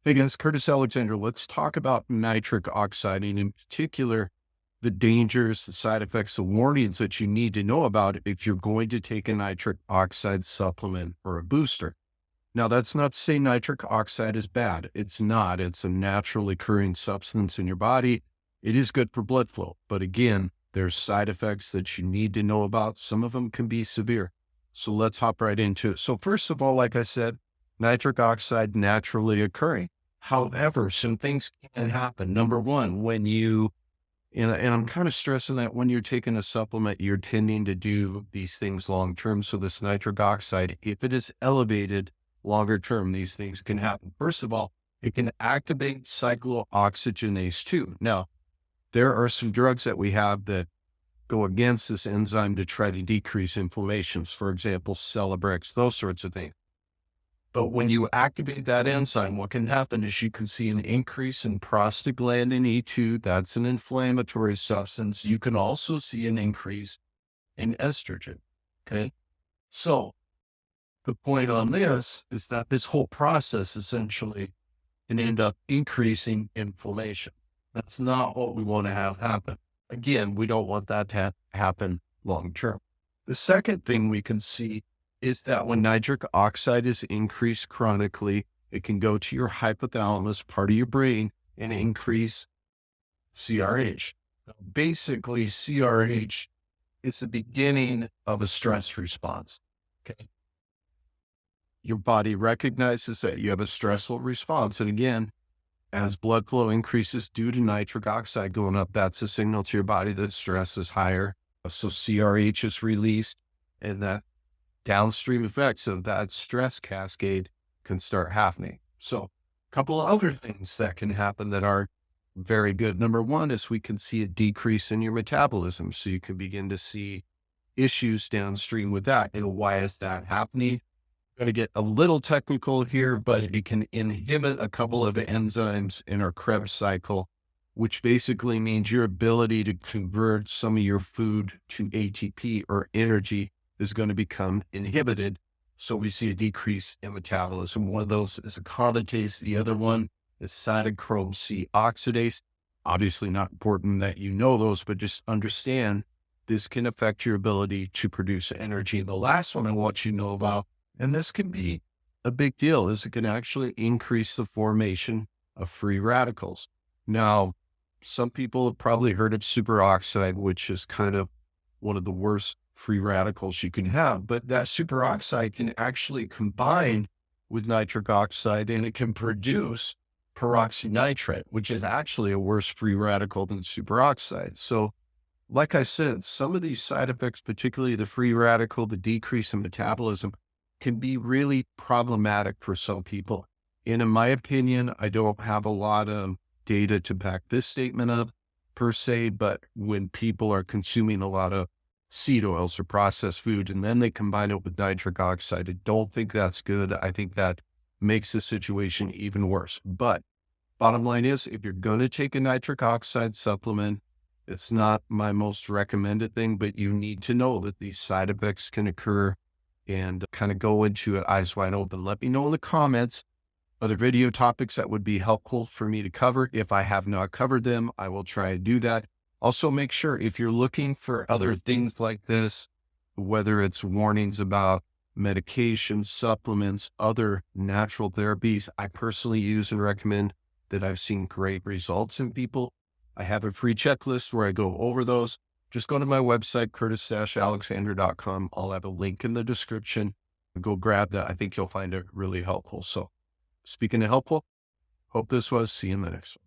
Hey guys, Curtis Alexander. Let's talk about nitric oxide and in particular, the dangers, the side effects, the warnings that you need to know about if you're going to take a nitric oxide supplement or a booster. Now, that's not to say nitric oxide is bad. It's not. It's a naturally occurring substance in your body. It is good for blood flow. But again, there's side effects that you need to know about. Some of them can be severe. So let's hop right into it. So first of all, like I said, nitric oxide naturally occurring. However, some things can happen. Number one, when you, and I'm kind of stressing that when you're taking a supplement, you're tending to do these things long term. So this nitric oxide, if it is elevated longer term, these things can happen. First of all, it can activate cyclooxygenase 2. Now, there are some drugs that we have that go against this enzyme to try to decrease inflammations. For example, Celebrex, those sorts of things. But when you activate that enzyme, what can happen is you can see an increase in prostaglandin E2. That's an inflammatory substance. You can also see an increase in estrogen. Okay. So the point on this is that this whole process essentially can end up increasing inflammation. That's not what we want to have happen. Again, we don't want that to happen long term. The second thing we can see is that when nitric oxide is increased chronically, it can go to your hypothalamus, part of your brain, and increase CRH. Basically, CRH is the beginning of a stress response. Okay. Your body recognizes that you have a stressful response. And again, as blood flow increases due to nitric oxide going up, that's a signal to your body that stress is higher. So CRH is released, and that downstream effects of that stress cascade can start happening. So a couple of other things that can happen that are very good. Number one is we can see a decrease in your metabolism. So you can begin to see issues downstream with that. And why is that happening? I'm going to get a little technical here, but it can inhibit a couple of enzymes in our Krebs cycle, which basically means your ability to convert some of your food to ATP or energy is going to become inhibited. So we see a decrease in metabolism. One of those is aconitase. The other one is cytochrome C oxidase. Obviously not important that you know those, but just understand this can affect your ability to produce energy. And the last one I want you to know about, and this can be a big deal, is it can actually increase the formation of free radicals. Now, some people have probably heard of superoxide, which is kind of one of the worst free radicals you can have, but that superoxide can actually combine with nitric oxide and it can produce peroxynitrite, which is actually a worse free radical than superoxide. So like I said, some of these side effects, particularly the free radical, the decrease in metabolism, can be really problematic for some people. And in my opinion, I don't have a lot of data to back this statement up per se, but when people are consuming a lot of seed oils or processed food, and then they combine it with nitric oxide, I don't think that's good. I think that makes the situation even worse. But bottom line is, if you're going to take a nitric oxide supplement, it's not my most recommended thing, but you need to know that these side effects can occur and kind of go into it eyes wide open. Let me know in the comments other video topics that would be helpful for me to cover. If I have not covered them, I will try to do that. Also, make sure if you're looking for other things like this, whether it's warnings about medications, supplements, other natural therapies, I personally use and recommend that I've seen great results in people. I have a free checklist where I go over those. Just go to my website, curtis-alexander.com. I'll have a link in the description. Go grab that. I think you'll find it really helpful. So speaking of helpful, hope this was. See you in the next one.